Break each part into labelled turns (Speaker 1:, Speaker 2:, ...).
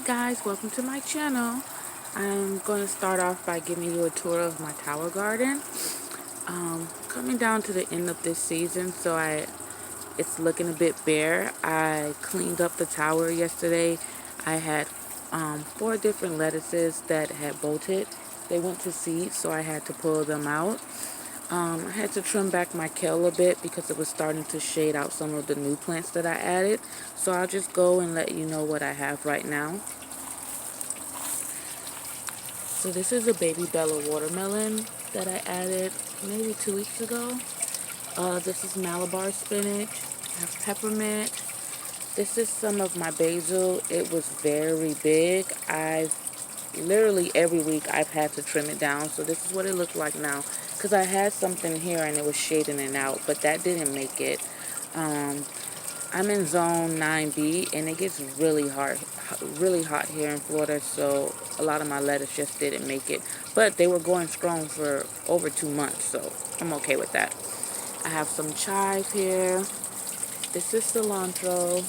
Speaker 1: guys, welcome to my channel. I'm going to start off by giving you a tour of my tower garden. Coming down to the end of this season, so it's looking a bit bare. I cleaned up the tower yesterday. I had 4 different lettuces that had bolted. They went to seed, so I had to pull them out. I had to trim back my kale a bit because it was starting to shade out some of the new plants that I added. So I'll just go and let you know what I have right now. So this is a Baby Bella watermelon that I added maybe 2 weeks ago. This is Malabar spinach. I have peppermint. This is some of my basil. It was very big. Literally every week I've had to trim it down. So this is what it looked like now. Because I had something here and it was shading it out, but that didn't make it. I'm in zone 9B and it gets really hot here in Florida, so a lot of my lettuce just didn't make it. But they were going strong for over 2 months, so I'm okay with that. I have some chive here. This is cilantro.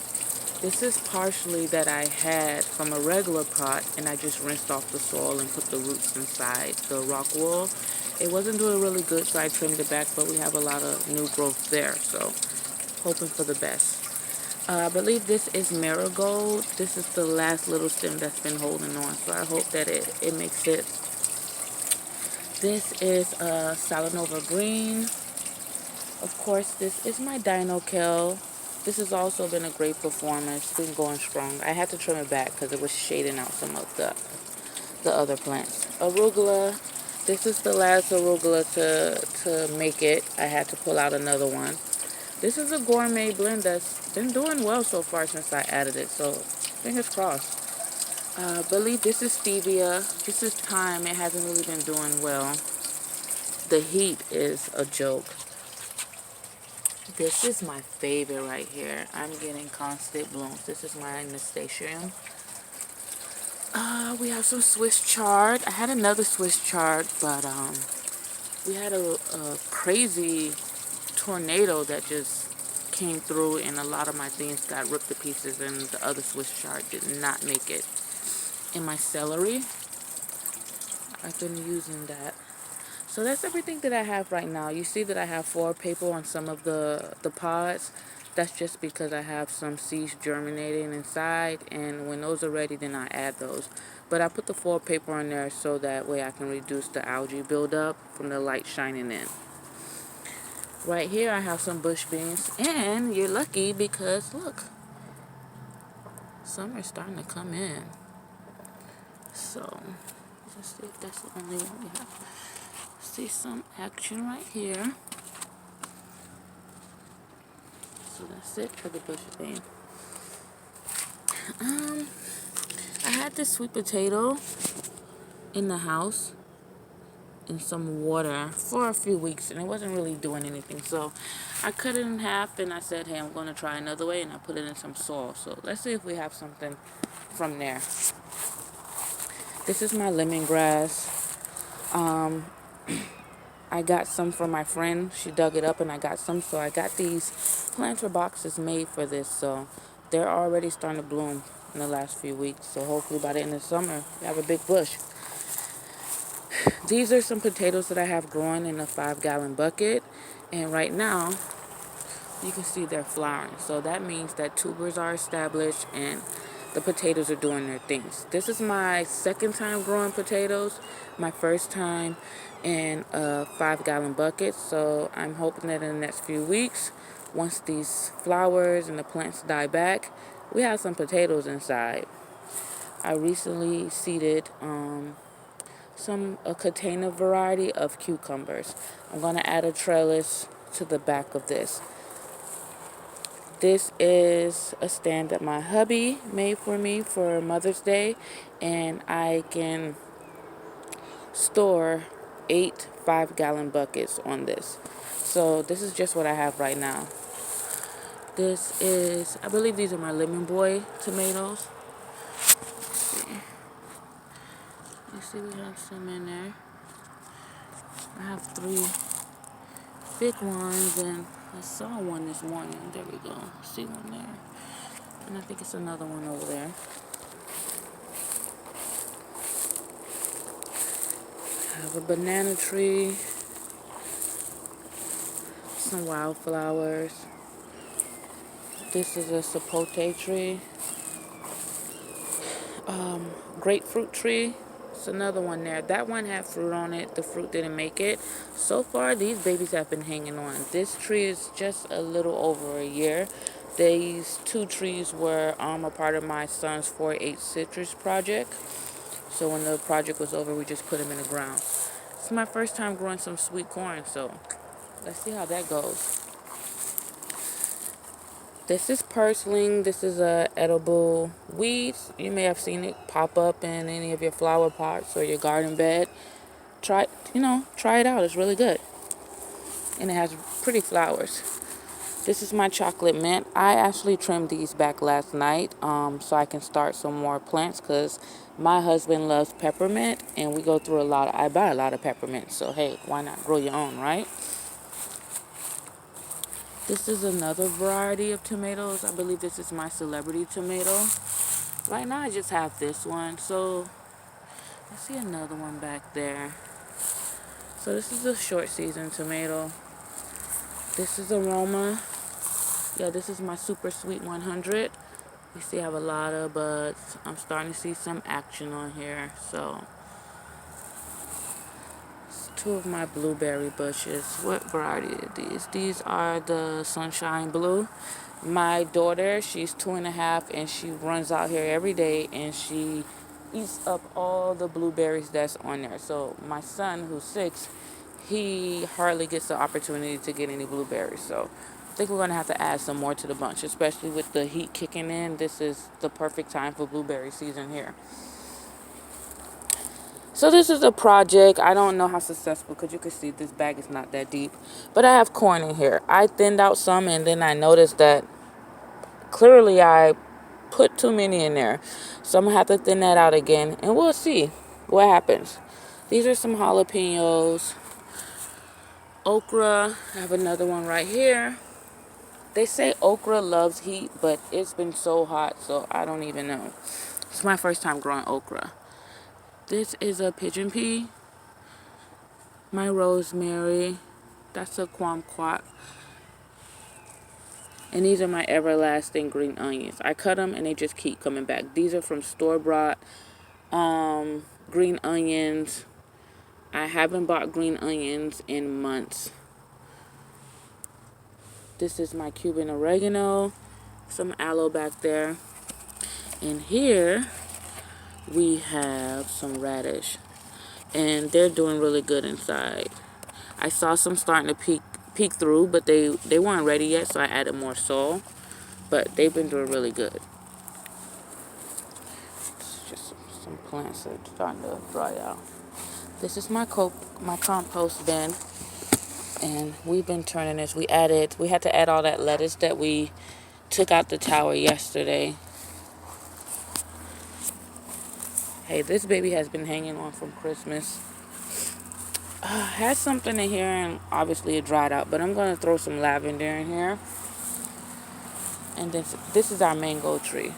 Speaker 1: This is parsley that I had from a regular pot, and I just rinsed off the soil and put the roots inside the rock wool. It wasn't doing really good, so I trimmed it back, but we have a lot of new growth there, so hoping for the best. I believe this is marigold. This is the last little stem that's been holding on, so I hope that it makes it. This is Salanova green. Of course, this is my dino kale. This has also been a great performer. It's been going strong. I had to trim it back because it was shading out some of the other plants. Arugula. This is the last arugula to make it. I had to pull out another one. This is a gourmet blend that's been doing well so far since I added it, so fingers crossed. I believe this is stevia. This is thyme. It hasn't really been doing well. The heat is a joke. This is my favorite right here. I'm getting constant blooms. This is my nasturtium. We have some Swiss chard. I had another Swiss chard, but we had a crazy tornado that just came through and a lot of my things got ripped to pieces, and the other Swiss chard did not make it. In my celery, I've been using that. So that's everything that I have right now. You see that I have 4 paper on some of the pods. That's just because I have some seeds germinating inside, and when those are ready, then I add those. But I put the 4 paper on there so that way I can reduce the algae buildup from the light shining in. Right here I have some bush beans, and you're lucky because look, summer's starting to come in. So let's see if that's the only one we have. See some action right here. So that's it for the bush bean. I had this sweet potato in the house in some water for a few weeks, and it wasn't really doing anything. So I cut it in half, and I said, hey, I'm going to try another way, and I put it in some soil. So let's see if we have something from there. This is my lemongrass. I got some from my friend. She dug it up and I got some. So I got these planter boxes made for this. So they're already starting to bloom in the last few weeks. So hopefully by the end of summer, we have a big bush. These are some potatoes that I have growing in a 5-gallon bucket. And right now, you can see they're flowering. So that means that tubers are established and the potatoes are doing their things. This is my second time growing potatoes. My first time in a 5-gallon bucket. So I'm hoping that in the next few weeks, once these flowers and the plants die back, we have some potatoes inside. I recently seeded a container variety of cucumbers. I'm going to add a trellis to the back of this. This is a stand that my hubby made for me for Mother's Day, and I can store 8 5-gallon buckets on this. So this is just what I have right now. This is, I believe these are my Lemon Boy tomatoes. Let's see, we have some in there. I have 3 big ones, and I saw one this morning. There we go. See one there. And I think it's another one over there. have a banana tree, some wildflowers. This is a sapote tree. Grapefruit tree. It's another one there. That one had fruit on it. The fruit didn't make it. So far, these babies have been hanging on. This tree is just a little over a year. These two trees were a part of my son's 4-H citrus project. So when the project was over, we just put them in the ground. It's my first time growing some sweet corn, so let's see how that goes. This is purslane. This is a edible weed. You may have seen it pop up in any of your flower pots or your garden bed. Try it out. It's really good. And it has pretty flowers. This is my chocolate mint. I actually trimmed these back last night so I can start some more plants because my husband loves peppermint and we go through I buy a lot of peppermint. So hey, why not grow your own, right? This is another variety of tomatoes. I believe this is my celebrity tomato. Right now I just have this one. So I see another one back there. So this is a short season tomato. This is Aroma. Yeah, this is my super sweet 100. You see I have a lot of buds. I'm starting to see some action on here. So two of my blueberry bushes. What variety are these? These are the Sunshine Blue. My daughter, she's 2.5 and she runs out here every day and she eats up all the blueberries that's on there. So my son, who's 6, he hardly gets the opportunity to get any blueberries. So I think we're going to have to add some more to the bunch, especially with the heat kicking in. This is the perfect time for blueberry season here. So this is a project. I don't know how successful because you can see this bag is not that deep. But I have corn in here. I thinned out some and then I noticed that clearly I put too many in there. So I'm going to have to thin that out again and we'll see what happens. These are some jalapenos. Okra. I have another one right here. They say okra loves heat, but it's been so hot, so I don't even know. It's my first time growing okra. This is a pigeon pea. My rosemary. That's a kumquat. And these are my everlasting green onions. I cut them and they just keep coming back. These are from store-bought green onions. I haven't bought green onions in months. This is my Cuban oregano. Some aloe back there. And here we have some radish. And they're doing really good inside. I saw some starting to peek through, but they weren't ready yet, so I added more soil. But they've been doing really good. It's just some plants that are starting to dry out. This is my compost bin. And we've been turning this. We had to add all that lettuce that we took out the tower yesterday. Hey, this baby has been hanging on from Christmas. Had something in here and obviously it dried out, but I'm going to throw some lavender in here. And this is our mango tree.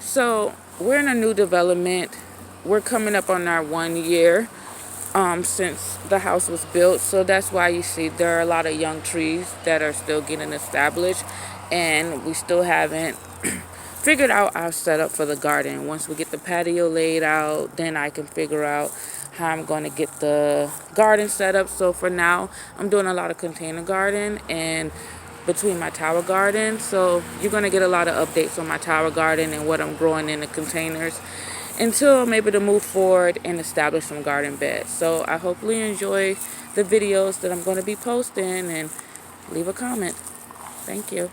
Speaker 1: So we're in a new development. We're coming up on our 1 year since the house was built. So that's why you see there are a lot of young trees that are still getting established. And we still haven't figured out our setup for the garden. Once we get the patio laid out, then I can figure out how I'm going to get the garden set up. So for now, I'm doing a lot of container garden and between my tower garden. So you're going to get a lot of updates on my tower garden and what I'm growing in the containers until I'm able to move forward and establish some garden beds. So I hopefully enjoy the videos that I'm going to be posting and leave a comment. Thank you.